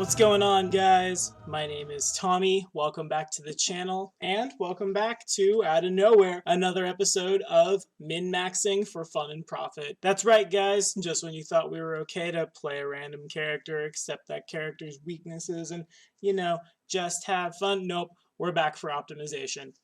What's going on, guys? My name is Tommy. Welcome back to the channel, and welcome back to, out of nowhere, another episode of Min-Maxing for Fun and Profit. That's right, guys. Just when you thought we were okay to play a random character, accept that character's weaknesses, and, just have fun, nope, we're back for optimization.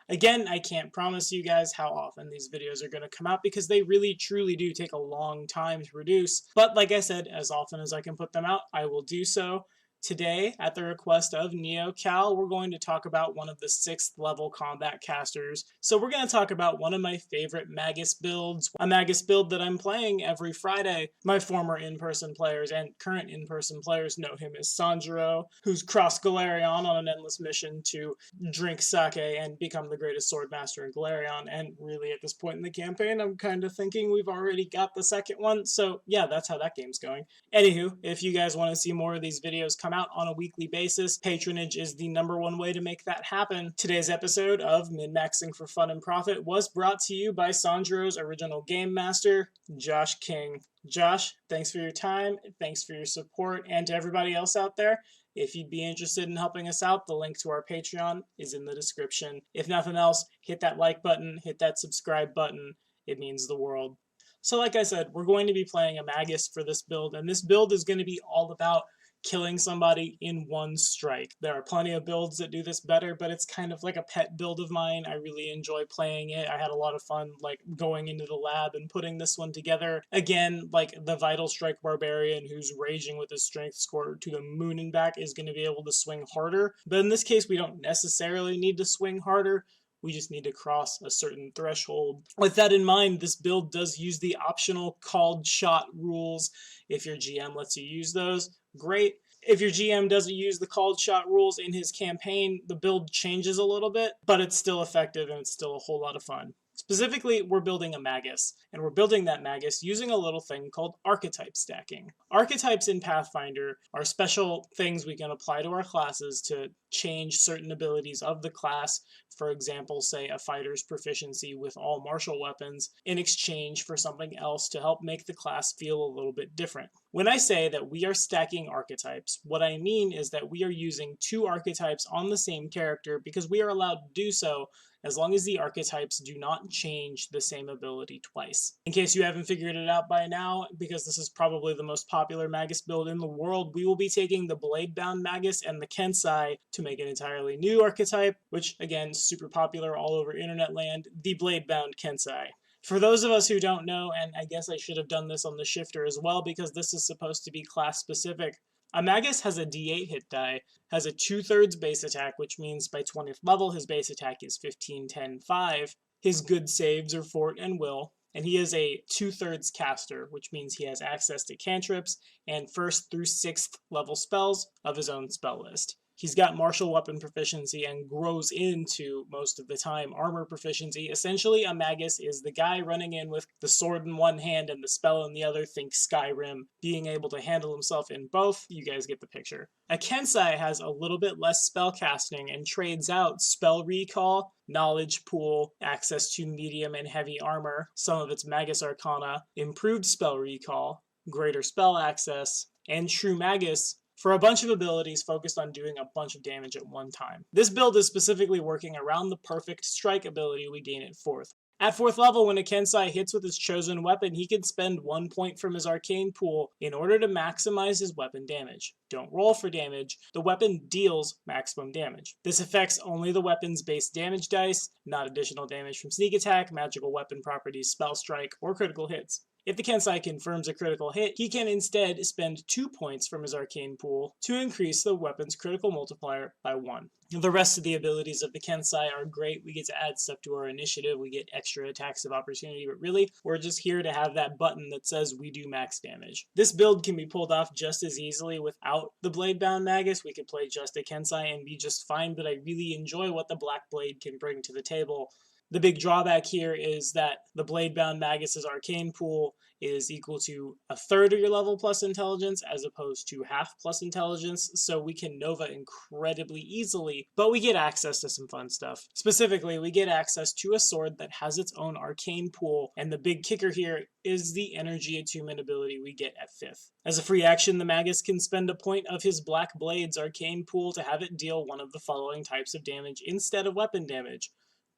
Again, I can't promise you guys how often these videos are going to come out because they really truly do take a long time to produce. But like I said, as often as I can put them out, I will do so. Today, at the request of NeoCal, we're going to talk about one of the 6th level combat casters. So we're going to talk about one of my favorite Magus builds, a Magus build that I'm playing every Friday. My former in-person players and current in-person players know him as Sanjuro, who's crossed Galarion on an endless mission to drink sake and become the greatest swordmaster in Galarion. And really, at this point in the campaign, I'm kind of thinking we've already got the second one. So yeah, that's how that game's going. Anywho, if you guys want to see more of these videos come out on a weekly basis, patronage is the #1 way to make that happen. Today's episode of Min-Maxing for Fun and Profit was brought to you by Sanjuro's original game master, Josh King. Josh, thanks for your time, thanks for your support, and to everybody else out there, if you'd be interested in helping us out, the link to our Patreon is in the description. If nothing else, hit that like button, hit that subscribe button. It means the world. So like I said, we're going to be playing a Magus for this build, and this build is going to be all about killing somebody in one strike. There are plenty of builds that do this better, but it's kind of like a pet build of mine. I really enjoy playing it. I had a lot of fun going into the lab and putting this one together. Again, the Vital Strike Barbarian who's raging with his strength score to the moon and back is going to be able to swing harder. But in this case, we don't necessarily need to swing harder. We just need to cross a certain threshold. With that in mind, this build does use the optional called shot rules. If your GM lets you use those, great. If your GM doesn't use the called shot rules in his campaign, the build changes a little bit, but it's still effective and it's still a whole lot of fun. Specifically, we're building a Magus, and we're building that Magus using a little thing called archetype stacking. Archetypes in Pathfinder are special things we can apply to our classes to change certain abilities of the class. For example, say a fighter's proficiency with all martial weapons in exchange for something else to help make the class feel a little bit different. When I say that we are stacking archetypes, what I mean is that we are using 2 archetypes on the same character because we are allowed to do so as long as the archetypes do not change the same ability twice. In case you haven't figured it out by now, because this is probably the most popular Magus build in the world, we will be taking the Bladebound Magus and the Kensai to make an entirely new archetype, which again is super popular all over internet land, the Bladebound Kensai. For those of us who don't know, and I guess I should have done this on the shifter as well because this is supposed to be class specific, a Magus has a D8 hit die, has a 2/3 base attack, which means by 20th level his base attack is 15, 10, 5. His good saves are Fort and Will, and he is a 2/3 caster, which means he has access to cantrips and 1st through 6th level spells of his own spell list. He's got martial weapon proficiency and grows into, most of the time, armor proficiency. Essentially, a Magus is the guy running in with the sword in one hand and the spell in the other. Think Skyrim, being able to handle himself in both. You guys get the picture. A Kensai has a little bit less spell casting and trades out spell recall, knowledge pool, access to medium and heavy armor, some of its Magus Arcana, improved spell recall, greater spell access, and true Magus for a bunch of abilities focused on doing a bunch of damage at one time. This build is specifically working around the perfect strike ability we gain at 4th. At 4th level, when a Kensai hits with his chosen weapon, he can spend 1 point from his arcane pool in order to maximize his weapon damage. Don't roll for damage, the weapon deals maximum damage. This affects only the weapon's base damage dice, not additional damage from sneak attack, magical weapon properties, spell strike, or critical hits. If the Kensai confirms a critical hit, he can instead spend 2 points from his arcane pool to increase the weapon's critical multiplier by 1. The rest of the abilities of the Kensai are great. We get to add stuff to our initiative, we get extra attacks of opportunity, but really, we're just here to have that button that says we do max damage. This build can be pulled off just as easily without the Bladebound Magus. We could play just a Kensai and be just fine, but I really enjoy what the Black Blade can bring to the table. The big drawback here is that the Bladebound Magus's arcane pool is equal to a third of your level plus intelligence as opposed to half plus intelligence, so we can Nova incredibly easily, but we get access to some fun stuff. Specifically, we get access to a sword that has its own arcane pool, and the big kicker here is the energy attunement ability we get at 5th. As a free action, the Magus can spend a point of his Black Blade's arcane pool to have it deal one of the following types of damage instead of weapon damage: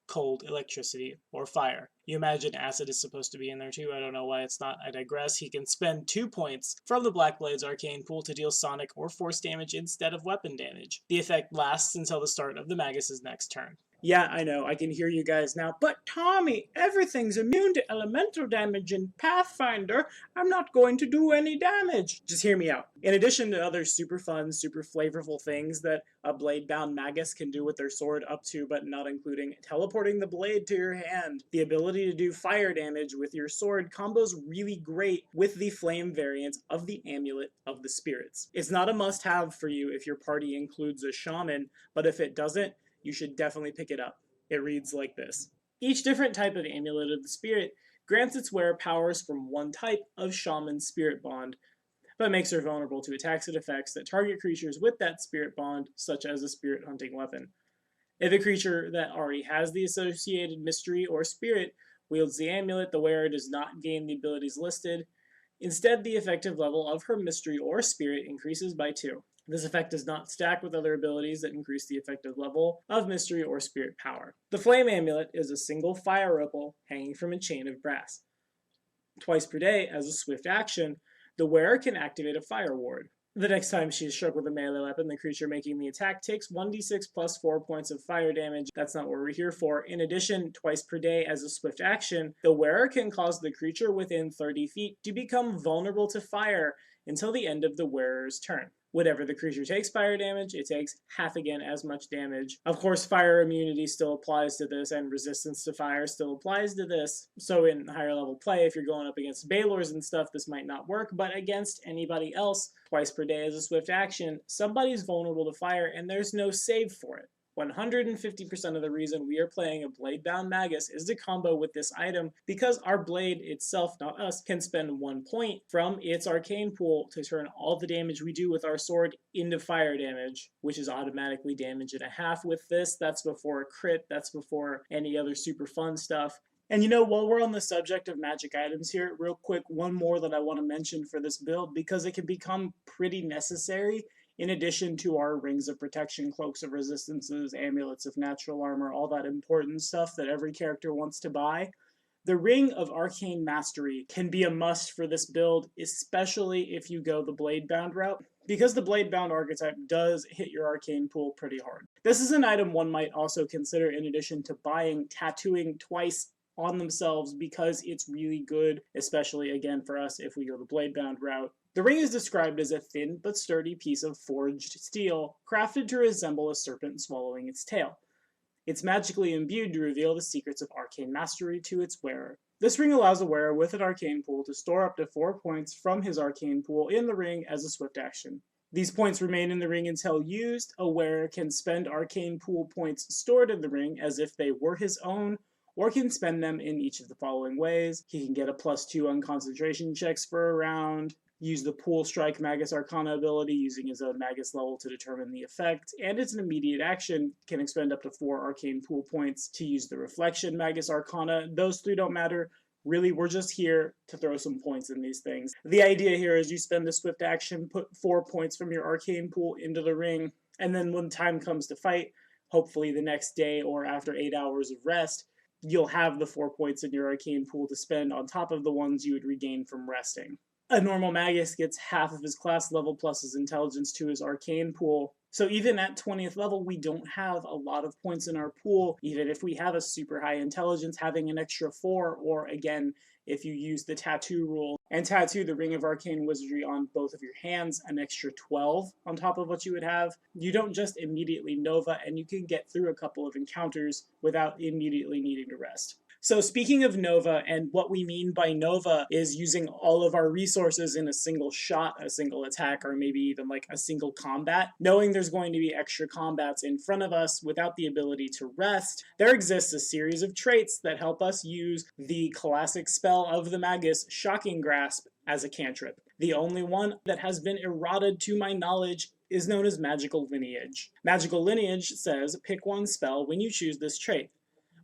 cold, electricity, or fire. You imagine acid is supposed to be in there too. I don't know why it's not. I digress. He can spend 2 points from the Black Blade's arcane pool to deal sonic or force damage instead of weapon damage. The effect lasts until the start of the Magus's next turn. Yeah, I know, I can hear you guys now. But Tommy, everything's immune to elemental damage in Pathfinder. I'm not going to do any damage. Just hear me out. In addition to other super fun, super flavorful things that a Bladebound Magus can do with their sword, up to but not including teleporting the blade to your hand, the ability to do fire damage with your sword combos really great with the flame variant of the Amulet of the Spirits. It's not a must-have for you if your party includes a shaman, but if it doesn't, you should definitely pick it up. It reads like this. Each different type of Amulet of the Spirit grants its wearer powers from one type of Shaman's Spirit Bond, but makes her vulnerable to attacks and effects that target creatures with that Spirit Bond, such as a spirit hunting weapon. If a creature that already has the associated mystery or spirit wields the amulet, the wearer does not gain the abilities listed. Instead, the effective level of her mystery or spirit increases by 2. This effect does not stack with other abilities that increase the effective level of mystery or spirit power. The Flame Amulet is a single fire ripple hanging from a chain of brass. Twice per day, as a swift action, the wearer can activate a Fire Ward. The next time she is struck with a melee weapon, the creature making the attack takes 1d6 plus 4 points of fire damage. That's not what we're here for. In addition, twice per day as a swift action, the wearer can cause the creature within 30 feet to become vulnerable to fire until the end of the wearer's turn. Whenever the creature takes fire damage, it takes half again as much damage. Of course, fire immunity still applies to this, and resistance to fire still applies to this. So in higher level play, if you're going up against Balors and stuff, this might not work, but against anybody else, twice per day as a swift action, somebody's vulnerable to fire, and there's no save for it. 150% of the reason we are playing a Bladebound Magus is to combo with this item because our blade itself, not us, can spend 1 point from its arcane pool to turn all the damage we do with our sword into fire damage, which is automatically damage and a half with this. That's before a crit, that's before any other super fun stuff. And you know, while we're on the subject of magic items here, real quick, one more that I want to mention for this build because it can become pretty necessary. In addition to our rings of protection, cloaks of resistances, amulets of natural armor, all that important stuff that every character wants to buy, the Ring of Arcane Mastery can be a must for this build, especially if you go the Bladebound route, because the Bladebound archetype does hit your arcane pool pretty hard. This is an item one might also consider in addition to buying, tattooing twice on themselves because it's really good, especially again for us if we go the Bladebound route. The ring is described as a thin but sturdy piece of forged steel, crafted to resemble a serpent swallowing its tail. It's magically imbued to reveal the secrets of arcane mastery to its wearer. This ring allows a wearer with an arcane pool to store up to 4 points from his arcane pool in the ring as a swift action. These points remain in the ring until used. A wearer can spend arcane pool points stored in the ring as if they were his own, or can spend them in each of the following ways. He can get a +2 on concentration checks for a round, use the Pool Strike Magus Arcana ability using his own Magus level to determine the effect, and it's an immediate action, can expend up to 4 arcane pool points to use the Reflection Magus Arcana. Those 3 don't matter. Really, we're just here to throw some points in these things. The idea here is you spend the swift action, put 4 points from your arcane pool into the ring, and then when time comes to fight, hopefully the next day or after 8 hours of rest, you'll have the 4 points in your arcane pool to spend on top of the ones you would regain from resting. A normal Magus gets half of his class level plus his intelligence to his arcane pool. So even at 20th level, we don't have a lot of points in our pool. Even if we have a super high intelligence, having an extra 4, or again, if you use the tattoo rule and tattoo the Ring of Arcane Wizardry on both of your hands, an extra 12 on top of what you would have, you don't just immediately Nova, and you can get through a couple of encounters without immediately needing to rest. So speaking of Nova, and what we mean by Nova is using all of our resources in a single shot, a single attack, or maybe even like a single combat. Knowing there's going to be extra combats in front of us without the ability to rest, there exists a series of traits that help us use the classic spell of the Magus, Shocking Grasp, as a cantrip. The only one that has been eroded to my knowledge is known as Magical Lineage. Magical Lineage says, pick one spell when you choose this trait.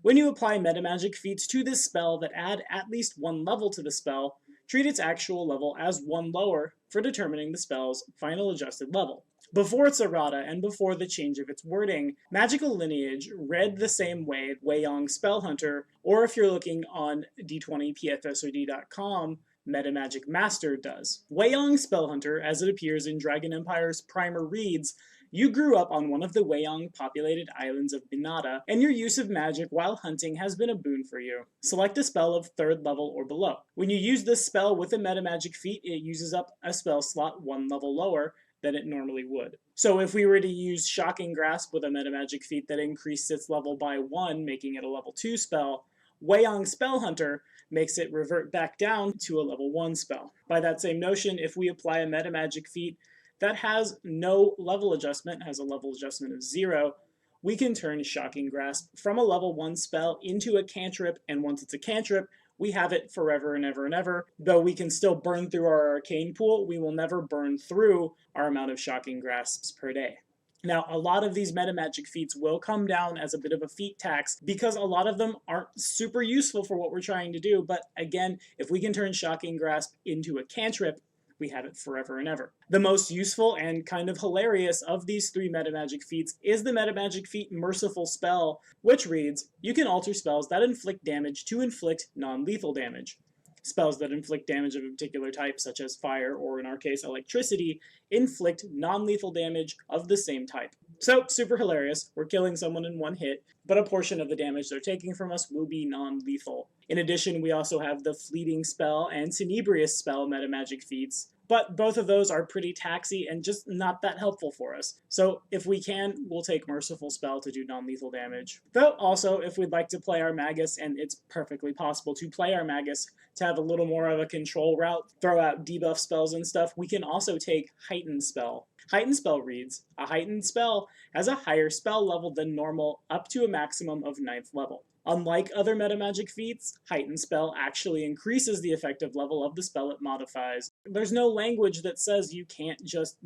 When you apply metamagic feats to this spell that add at least one level to the spell, treat its actual level as one lower for determining the spell's final adjusted level. Before its errata and before the change of its wording, Magical Lineage read the same way Weiyang Spellhunter, or if you're looking on d20pfsod.com, MetaMagic Master does. Weiyang Spellhunter, as it appears in Dragon Empire's primer, reads, you grew up on one of the Weiyang-populated islands of Binata, and your use of magic while hunting has been a boon for you. Select a spell of 3rd level or below. When you use this spell with a metamagic feat, it uses up a spell slot 1 level lower than it normally would. So if we were to use Shocking Grasp with a metamagic feat that increased its level by 1, making it a level 2 spell, Weiyang Spellhunter makes it revert back down to a level 1 spell. By that same notion, if we apply a metamagic feat that has no level adjustment, has a level adjustment of 0, we can turn Shocking Grasp from a level 1 spell into a cantrip, and once it's a cantrip, we have it forever and ever and ever. Though we can still burn through our arcane pool, we will never burn through our amount of Shocking Grasps per day. Now, a lot of these metamagic feats will come down as a bit of a feat tax because a lot of them aren't super useful for what we're trying to do, but again, if we can turn Shocking Grasp into a cantrip, we have it forever and ever. The most useful and kind of hilarious of these 3 metamagic feats is the metamagic feat Merciful Spell, which reads, you can alter spells that inflict damage to inflict non-lethal damage. Spells that inflict damage of a particular type, such as fire or in our case electricity, inflict non-lethal damage of the same type. So, super hilarious. We're killing someone in 1 hit, but a portion of the damage they're taking from us will be non-lethal. In addition, we also have the Fleeting Spell and Tenebrious Spell metamagic feats, but both of those are pretty taxy and just not that helpful for us. So if we can, we'll take Merciful Spell to do non-lethal damage. Though also, if we'd like to play our Magus, and it's perfectly possible to play our Magus to have a little more of a control route, throw out debuff spells and stuff, we can also take Heightened Spell. Heightened Spell reads, a heightened spell has a higher spell level than normal up to a maximum of 9th level. Unlike other metamagic feats, Heightened Spell actually increases the effective level of the spell it modifies. There's no language that says you can't just,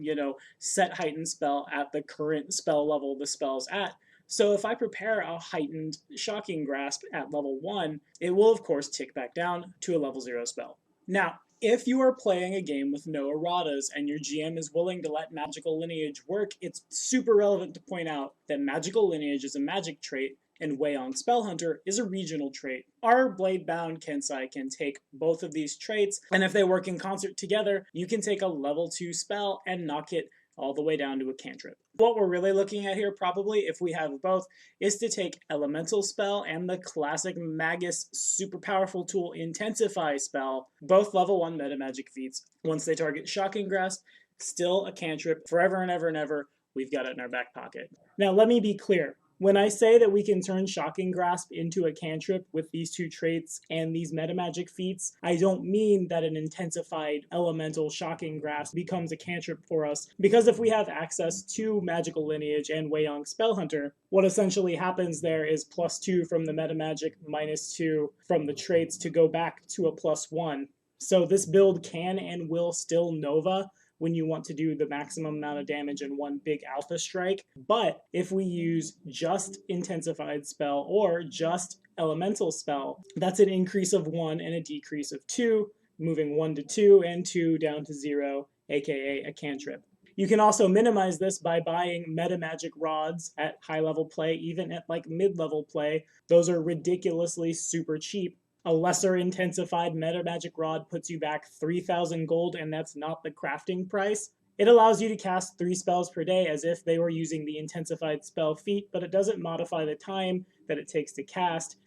set Heightened Spell at the current spell level the spell's at. So if I prepare a heightened Shocking Grasp at level 1, it will of course tick back down to a level 0 spell. Now, if you are playing a game with no erratas and your GM is willing to let Magical Lineage work, it's super relevant to point out that Magical Lineage is a magic trait and Weiyang Spellhunter is a regional trait. Our Bladebound Kensai can take both of these traits, and if they work in concert together, you can take a level 2 spell and knock it all the way down to a cantrip. What we're really looking at here, probably, if we have both, is to take Elemental Spell and the classic Magus super powerful tool Intensify spell, both level 1 metamagic feats. Once they target Shocking Grasp, still a cantrip, forever and ever and ever, we've got it in our back pocket. Now let me be clear. When I say that we can turn Shocking Grasp into a cantrip with these 2 traits and these metamagic feats, I don't mean that an intensified elemental Shocking Grasp becomes a cantrip for us, because if we have access to Magical Lineage and Weiyang Spellhunter, what essentially happens there is +2 from the metamagic, -2 from the traits to go back to a +1. So this build can and will still Nova when you want to do the maximum amount of damage in one big alpha strike. But if we use just Intensified Spell or just Elemental Spell, that's an increase of 1 and a decrease of 2, moving 1 to 2 and 2 down to 0, aka a cantrip. You can also minimize this by buying metamagic rods at high level play, even at like mid-level play. Those are ridiculously super cheap. A lesser intensified metamagic rod puts you back 3,000 gold, and that's not the crafting price. It allows you to cast 3 spells per day as if they were using the intensified spell feat, but it doesn't modify the time that it takes to cast.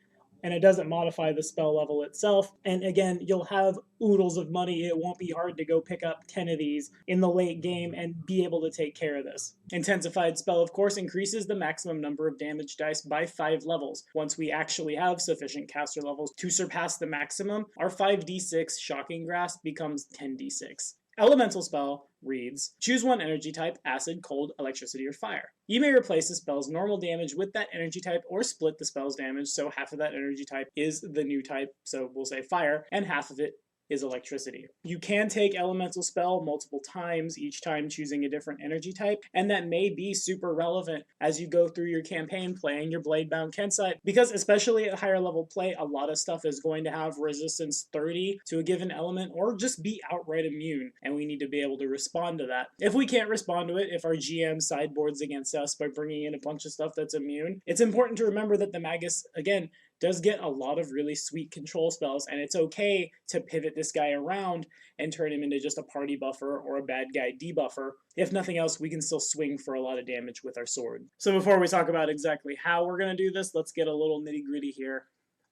and it doesn't modify the spell level itself. And again, you'll have oodles of money. It won't be hard to go pick up 10 of these in the late game and be able to take care of this. Intensified spell, of course, increases the maximum number of damage dice by 5 levels. Once we actually have sufficient caster levels to surpass the maximum, our 5d6 Shocking Grasp becomes 10d6. Elemental spell reads, choose one energy type, acid, cold, electricity, or fire. You may replace the spell's normal damage with that energy type or split the spell's damage, so half of that energy type is the new type, so we'll say fire, and half of it is electricity. You can take elemental spell multiple times, each time choosing a different energy type, and that may be super relevant as you go through your campaign playing your Bladebound Kensai, because especially at higher level play, a lot of stuff is going to have resistance 30 to a given element, or just be outright immune, and we need to be able to respond to that. If we can't respond to it, if our GM sideboards against us by bringing in a bunch of stuff that's immune, it's important to remember that the Magus, again, does get a lot of really sweet control spells, and it's okay to pivot this guy around and turn him into just a party buffer or a bad guy debuffer. If nothing else, we can still swing for a lot of damage with our sword. So before we talk about exactly how we're going to do this, let's get a little nitty-gritty here.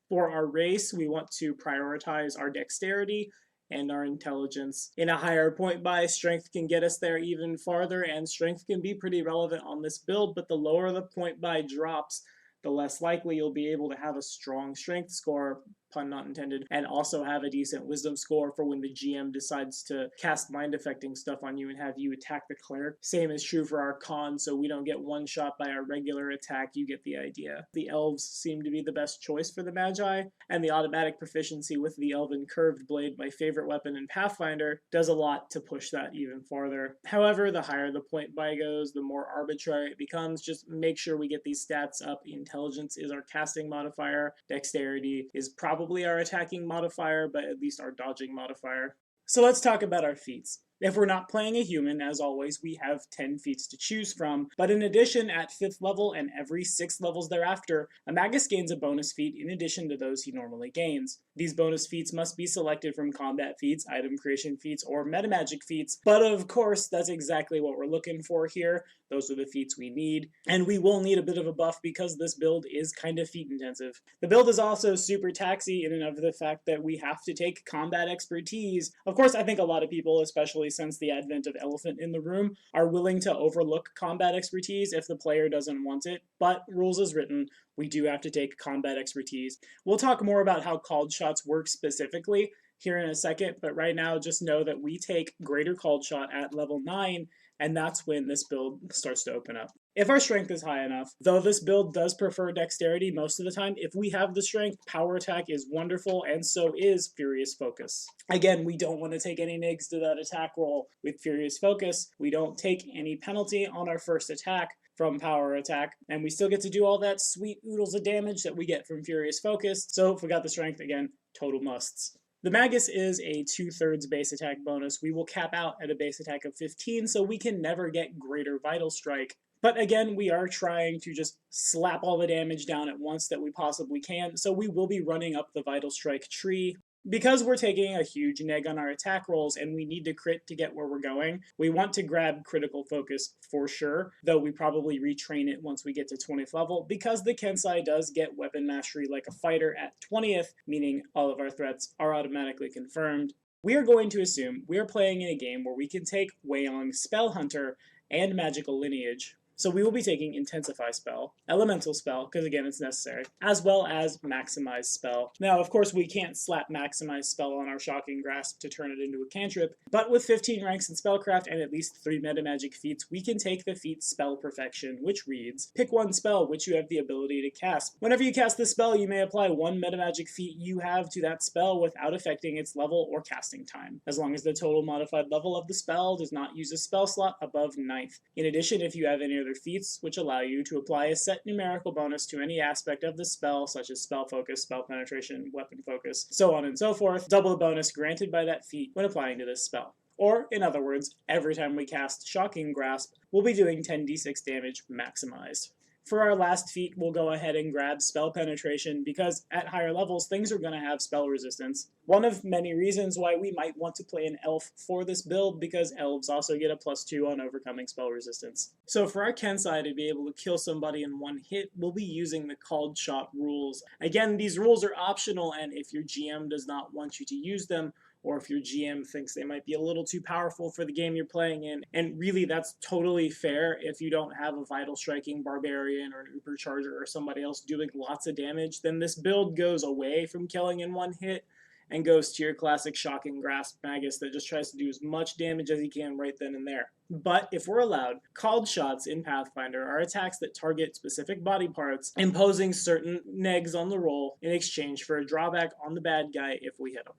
For our race, we want to prioritize our dexterity and our intelligence. In a higher point buy, strength can get us there even farther, and strength can be pretty relevant on this build, but the lower the point buy drops, the less likely you'll be able to have a strong strength score, pun not intended, and also have a decent wisdom score for when the GM decides to cast mind affecting stuff on you and have you attack the cleric. Same is true for our con, so we don't get one shot by our regular attack. You get the idea. The elves seem to be the best choice for the magi, and the automatic proficiency with the elven curved blade, my favorite weapon in Pathfinder, does a lot to push that even farther. However, the higher the point buy goes, the more arbitrary it becomes. Just make sure we get these stats up. Intelligence is our casting modifier. Dexterity is probably our attacking modifier, but at least our dodging modifier. So let's talk about our feats. If we're not playing a human, as always, we have 10 feats to choose from, but in addition, at 5th level and every 6 levels thereafter, a Magus gains a bonus feat in addition to those he normally gains. These bonus feats must be selected from combat feats, item creation feats, or metamagic feats, but of course, that's exactly what we're looking for here. Those are the feats we need, and we will need a bit of a buff because this build is kind of feat intensive. The build is also super taxy in and of the fact that we have to take combat expertise. Of course, I think a lot of people, especially since the advent of Elephant in the Room, are willing to overlook combat expertise if the player doesn't want it, but rules as written, we do have to take combat expertise. We'll talk more about how called shots work specifically here in a second, but right now just know that we take greater called shot at level 9, and that's when this build starts to open up. If our strength is high enough, though this build does prefer dexterity most of the time, if we have the strength, power attack is wonderful, and so is Furious Focus. Again, we don't want to take any nigs to that attack roll with Furious Focus. We don't take any penalty on our first attack from power attack, and we still get to do all that sweet oodles of damage that we get from Furious Focus, so if we got the strength, again, total musts. The Magus is a 2/3 base attack bonus. We will cap out at a base attack of 15, so we can never get greater Vital Strike. But again, we are trying to just slap all the damage down at once that we possibly can, so we will be running up the Vital Strike tree. Because we're taking a huge neg on our attack rolls and we need to crit to get where we're going, we want to grab critical focus for sure, though we probably retrain it once we get to 20th level, because the Kensai does get weapon mastery like a fighter at 20th, meaning all of our threats are automatically confirmed. We are going to assume we are playing in a game where we can take Weiyang Spell Hunter and Magical Lineage. So we will be taking Intensify Spell, Elemental Spell, because again it's necessary, as well as Maximize Spell. Now of course we can't slap Maximize Spell on our Shocking Grasp to turn it into a cantrip, but with 15 ranks in Spellcraft and at least 3 metamagic feats, we can take the feat Spell Perfection, which reads, pick one spell which you have the ability to cast. Whenever you cast this spell, you may apply one metamagic feat you have to that spell without affecting its level or casting time, as long as the total modified level of the spell does not use a spell slot above 9th. In addition, if you have any other feats which allow you to apply a set numerical bonus to any aspect of the spell, such as spell focus, spell penetration, weapon focus, so on and so forth, double the bonus granted by that feat when applying to this spell. Or, in other words, every time we cast Shocking Grasp, we'll be doing 10d6 damage maximized. For our last feat, we'll go ahead and grab Spell Penetration because at higher levels, things are going to have spell resistance. One of many reasons why we might want to play an elf for this build, because elves also get a +2 on overcoming spell resistance. So for our Kensai to be able to kill somebody in one hit, we'll be using the Called Shot rules. Again, these rules are optional, and if your GM does not want you to use them, or if your GM thinks they might be a little too powerful for the game you're playing in. And really, that's totally fair if you don't have a Vital Striking Barbarian or an Ubercharger or somebody else doing lots of damage, then this build goes away from killing in one hit and goes to your classic Shocking Grasp Magus that just tries to do as much damage as he can right then and there. But if we're allowed, called shots in Pathfinder are attacks that target specific body parts, imposing certain negs on the roll in exchange for a drawback on the bad guy if we hit him.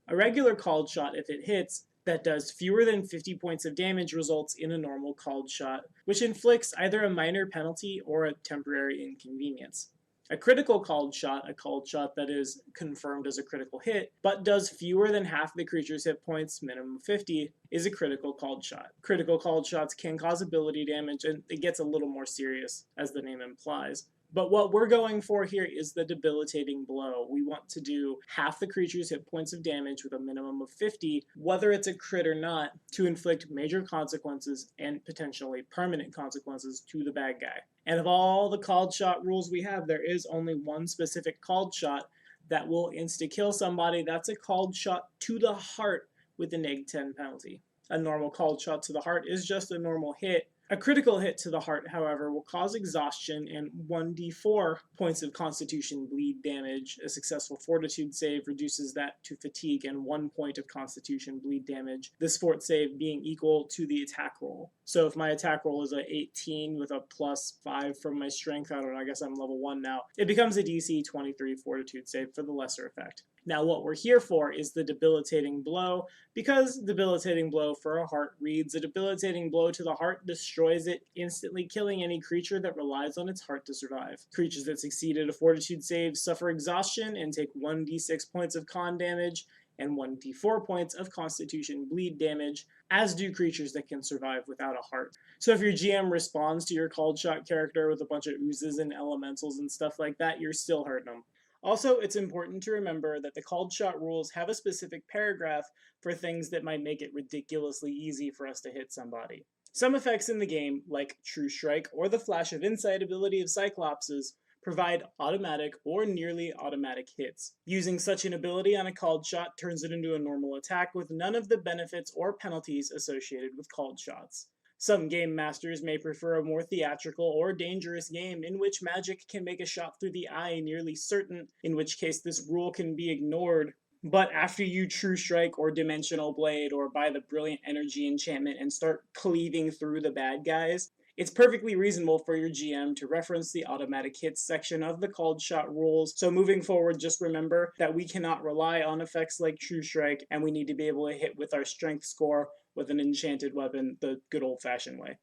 A regular called shot, if it hits, that does fewer than 50 points of damage results in a normal called shot, which inflicts either a minor penalty or a temporary inconvenience. A critical called shot, a called shot that is confirmed as a critical hit, but does fewer than half the creature's hit points, minimum 50, is a critical called shot. Critical called shots can cause ability damage, and it gets a little more serious, as the name implies. But what we're going for here is the debilitating blow. We want to do half the creature's hit points of damage with a minimum of 50, whether it's a crit or not, to inflict major consequences and potentially permanent consequences to the bad guy. And of all the called shot rules we have, there is only one specific called shot that will insta-kill somebody. That's a called shot to the heart with a -10 penalty. A normal called shot to the heart is just a normal hit. A critical hit to the heart, however, will cause exhaustion and 1d4 points of constitution bleed damage. A successful fortitude save reduces that to fatigue and 1 point of constitution bleed damage, this fort save being equal to the attack roll. So if my attack roll is a 18 with a +5 from my strength, I don't know, I guess I'm level 1 now, it becomes a DC 23 fortitude save for the lesser effect. Now what we're here for is the debilitating blow, because debilitating blow for a heart reads, a debilitating blow to the heart destroys it, instantly killing any creature that relies on its heart to survive. Creatures that succeed at a fortitude save suffer exhaustion and take 1d6 points of con damage and 1d4 points of constitution bleed damage, as do creatures that can survive without a heart. So if your GM responds to your called shot character with a bunch of oozes and elementals and stuff like that, you're still hurting them. Also, it's important to remember that the called shot rules have a specific paragraph for things that might make it ridiculously easy for us to hit somebody. Some effects in the game, like True Strike or the Flash of Insight ability of Cyclopses, provide automatic or nearly automatic hits. Using such an ability on a called shot turns it into a normal attack with none of the benefits or penalties associated with called shots. Some game masters may prefer a more theatrical or dangerous game in which magic can make a shot through the eye nearly certain, in which case this rule can be ignored. But after you True Strike or Dimensional Blade or buy the Brilliant Energy enchantment and start cleaving through the bad guys, it's perfectly reasonable for your GM to reference the automatic hits section of the called shot rules. So moving forward, just remember that we cannot rely on effects like True Strike, and we need to be able to hit with our strength score with an enchanted weapon the good old-fashioned way.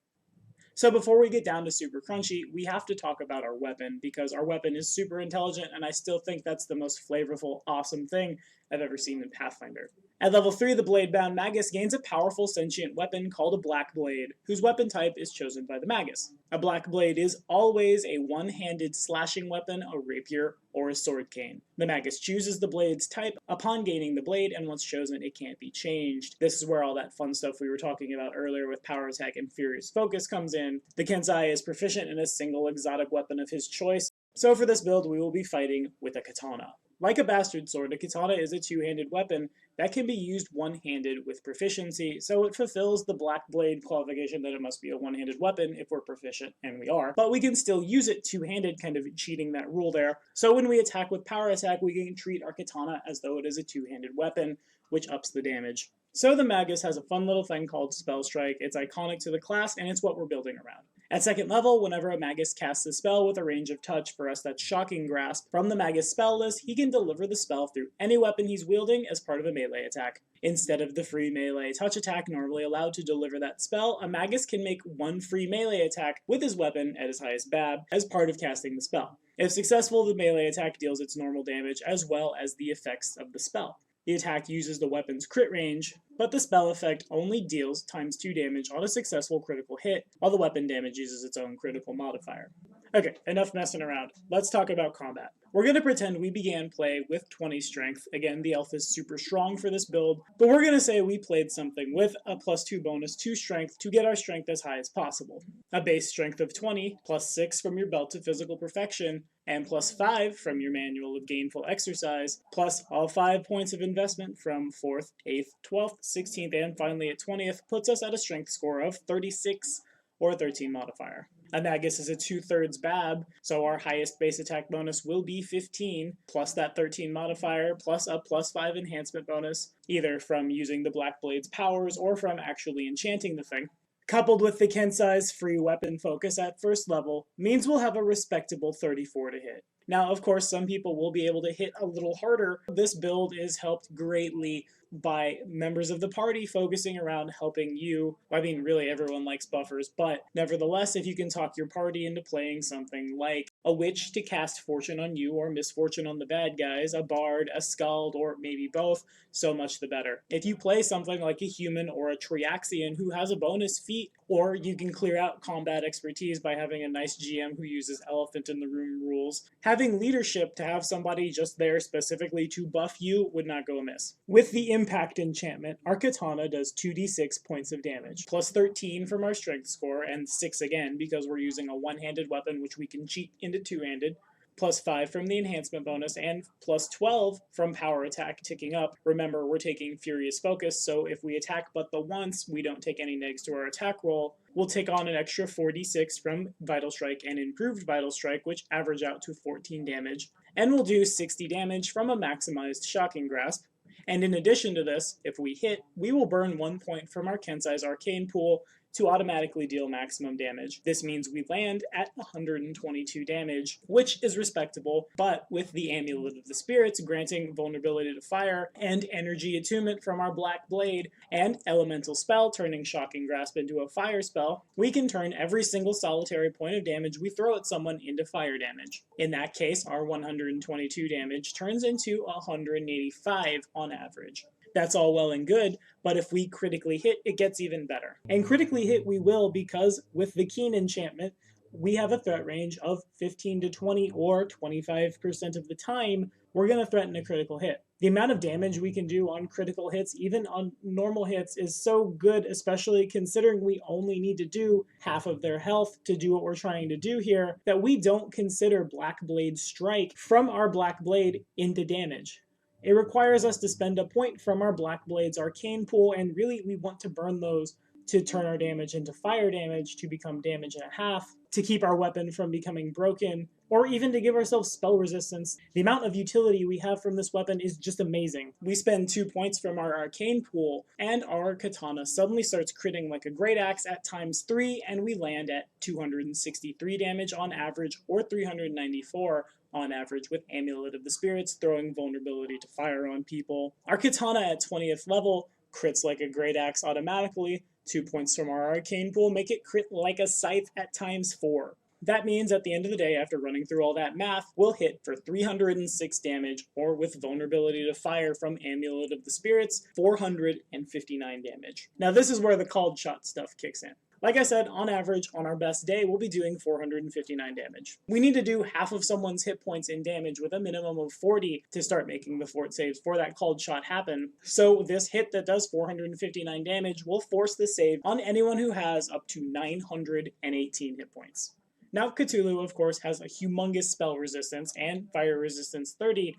So before we get down to super crunchy, we have to talk about our weapon, because our weapon is super intelligent, and I still think that's the most flavorful, awesome thing I've ever seen in Pathfinder. At level 3, the Bladebound Magus gains a powerful sentient weapon called a Black Blade, whose weapon type is chosen by the Magus. A Black Blade is always a one-handed slashing weapon, a rapier, or a sword cane. The Magus chooses the blade's type upon gaining the blade, and once chosen, it can't be changed. This is where all that fun stuff we were talking about earlier with Power Attack and Furious Focus comes in. The Kensai is proficient in a single exotic weapon of his choice, so for this build we will be fighting with a katana. Like a bastard sword, a katana is a two-handed weapon that can be used one-handed with proficiency, so it fulfills the Black Blade qualification that it must be a one-handed weapon if we're proficient, and we are, but we can still use it two-handed, kind of cheating that rule there. So when we attack with Power Attack, we can treat our katana as though it is a two-handed weapon, which ups the damage. So the Magus has a fun little thing called SPELLSTRIKE. It's iconic to the class, and it's what we're building around. At second level, whenever a Magus casts a spell with a range of touch, for us that's Shocking Grasp, from the Magus spell list, he can deliver the spell through any weapon he's wielding as part of a melee attack. Instead of the free melee touch attack normally allowed to deliver that spell, a Magus can make one free melee attack with his weapon at his highest BAB as part of casting the spell. If successful, the melee attack deals its normal damage as well as the effects of the spell. The attack uses the weapon's crit range, but the spell effect only deals ×2 damage on a successful critical hit, while the weapon damage uses its own critical modifier. Okay, enough messing around. Let's talk about combat. We're going to pretend we began play with 20 strength. Again, the elf is super strong for this build, but we're going to say we played something with a +2 bonus to strength to get our strength as high as possible. A base strength of 20, +6 from your belt of physical perfection, and +5 from your manual of gainful exercise, plus all 5 points of investment from 4th, 8th, 12th, 16th, and finally at 20th puts us at a strength score of 36 or a 13 modifier. A Magus is a 2/3 BAB, so our highest base attack bonus will be 15, plus that 13 modifier, plus a +5 enhancement bonus, either from using the Black Blade's powers or from actually enchanting the thing. Coupled with the Kensai's free weapon focus at first level, means we'll have a respectable 34 to hit. Now, of course, some people will be able to hit a little harder. This build is helped greatly by members of the party focusing around helping you. I mean, really everyone likes buffers, but nevertheless, if you can talk your party into playing something like a witch to cast fortune on you or misfortune on the bad guys, a bard, a skald, or maybe both, so much the better. If you play something like a human or a Triaxian who has a bonus feat, or you can clear out combat expertise by having a nice GM who uses elephant in the room rules, having leadership to have somebody just there specifically to buff you would not go amiss. With the impact enchantment, our katana does 2d6 points of damage, plus 13 from our strength score, and 6 again because we're using a one-handed weapon which we can cheat into two-handed, plus 5 from the enhancement bonus, and plus 12 from power attack ticking up. Remember, we're taking Furious Focus, so if we attack but the once, we don't take any negs to our attack roll. We'll take on an extra 4d6 from Vital Strike and Improved Vital Strike, which average out to 14 damage. And we'll do 60 damage from a maximized Shocking Grasp. And in addition to this, if we hit, we will burn 1 point from our Kensai's Arcane Pool to automatically deal maximum damage. This means we land at 122 damage, which is respectable, but with the Amulet of the Spirits granting vulnerability to fire and energy attunement from our Black Blade and elemental spell turning Shocking Grasp into a fire spell, we can turn every single solitary point of damage we throw at someone into fire damage. In that case, our 122 damage turns into 185 on average. That's all well and good, but if we critically hit, it gets even better. And critically hit we will because with the Keen enchantment, we have a threat range of 15 to 20 or 25% of the time, we're going to threaten a critical hit. The amount of damage we can do on critical hits, even on normal hits, is so good, especially considering we only need to do half of their health to do what we're trying to do here, that we don't consider Black Blade Strike from our Black Blade into damage. It requires us to spend a point from our Black Blade's Arcane Pool, and really we want to burn those to turn our damage into fire damage to become damage and a half, to keep our weapon from becoming broken, or even to give ourselves spell resistance. The amount of utility we have from this weapon is just amazing. We spend 2 points from our Arcane Pool, and our katana suddenly starts critting like a Great Axe at ×3, and we land at 263 damage on average, or 394 on average, with Amulet of the Spirits throwing vulnerability to fire on people. Our katana at 20th level crits like a Great Axe automatically. 2 points from our Arcane Pool make it crit like a scythe at ×4. That means at the end of the day, after running through all that math, we'll hit for 306 damage, or with vulnerability to fire from Amulet of the Spirits, 459 damage. Now this is where the called shot stuff kicks in. Like I said, on average, on our best day, we'll be doing 459 damage. We need to do half of someone's hit points in damage with a minimum of 40 to start making the fort saves for that called shot happen. So this hit that does 459 damage will force the save on anyone who has up to 918 hit points. Now Cthulhu, of course, has a humongous spell resistance and fire resistance 30,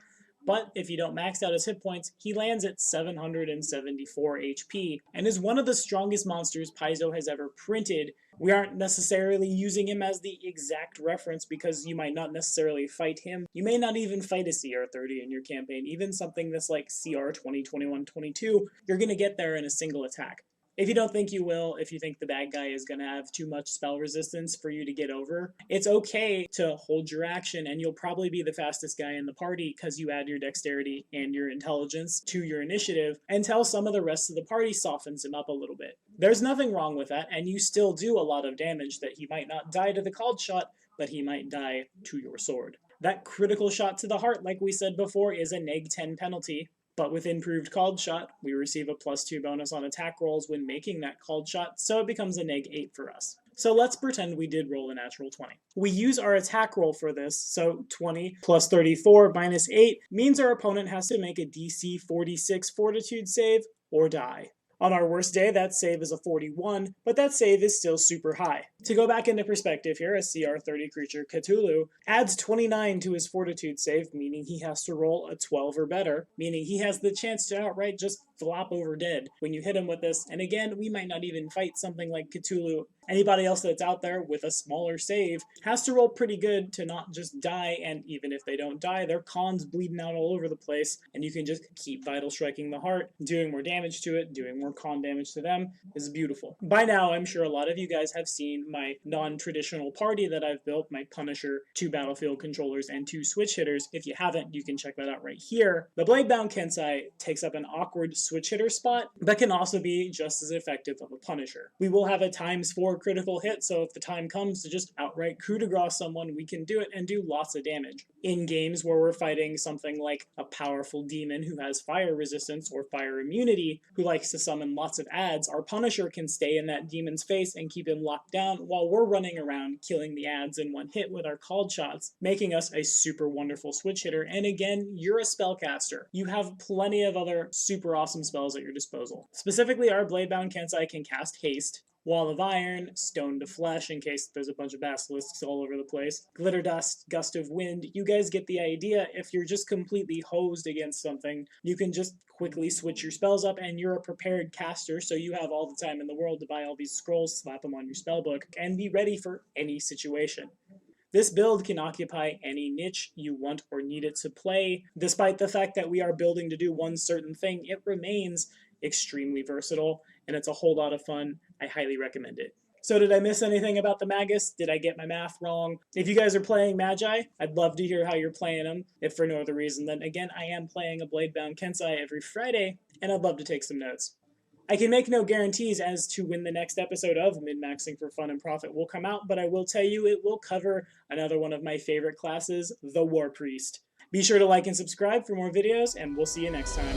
but if you don't max out his hit points, he lands at 774 HP, and is one of the strongest monsters Paizo has ever printed. We aren't necessarily using him as the exact reference because you might not necessarily fight him. You may not even fight a CR30 in your campaign, even something that's like CR 20, 21, 22, you're going to get there in a single attack. If you don't think you will, if you think the bad guy is going to have too much spell resistance for you to get over, it's okay to hold your action, and you'll probably be the fastest guy in the party because you add your dexterity and your intelligence to your initiative until some of the rest of the party softens him up a little bit. There's nothing wrong with that, and you still do a lot of damage that he might not die to the called shot, but he might die to your sword. That critical shot to the heart, like we said before, is a -10 penalty. But with improved called shot, we receive a +2 bonus on attack rolls when making that called shot, so it becomes a -8 for us. So let's pretend we did roll a natural 20. We use our attack roll for this, so 20 plus 34 minus 8 means our opponent has to make a DC 46 Fortitude save or die. On our worst day, that save is a 41, but that save is still super high. To go back into perspective here, a CR 30 creature, Cthulhu, adds 29 to his Fortitude save, meaning he has to roll a 12 or better, meaning he has the chance to outright just flop over dead when you hit him with this. And again, we might not even fight something like Cthulhu. Anybody else that's out there with a smaller save has to roll pretty good to not just die, and even if they don't die, their cons bleeding out all over the place, and you can just keep Vital Striking the heart, doing more damage to it, doing more con damage to them is beautiful. By now, I'm sure a lot of you guys have seen my non-traditional party that I've built, my Punisher, 2 battlefield controllers, and 2 switch hitters. If you haven't, you can check that out right here. The Bladebound Kensai takes up an awkward switch hitter spot, but can also be just as effective of a Punisher. We will have a ×4 critical hit, so if the time comes to just outright coup de grace someone, we can do it and do lots of damage. In games where we're fighting something like a powerful demon who has fire resistance or fire immunity, who likes to summon lots of adds, our Punisher can stay in that demon's face and keep him locked down while we're running around killing the adds in one hit with our called shots, making us a super wonderful switch hitter. And again, you're a spellcaster. You have plenty of other super awesome spells at your disposal. Specifically, our Bladebound Kensai can cast Haste, Wall of Iron, Stone to Flesh in case there's a bunch of basilisks all over the place, Glitter Dust, Gust of Wind. You guys get the idea. If you're just completely hosed against something, you can just quickly switch your spells up and you're a prepared caster, so you have all the time in the world to buy all these scrolls, slap them on your spellbook, and be ready for any situation. This build can occupy any niche you want or need it to play. Despite the fact that we are building to do one certain thing, it remains extremely versatile, and it's a whole lot of fun. I highly recommend it. So did I miss anything about the Magus? Did I get my math wrong? If you guys are playing Magi, I'd love to hear how you're playing them. If for no other reason, then again, I am playing a Bladebound Kensai every Friday, and I'd love to take some notes. I can make no guarantees as to when the next episode of Min-Maxing for Fun and Profit will come out, but I will tell you it will cover another one of my favorite classes, the War Priest. Be sure to like and subscribe for more videos, and we'll see you next time.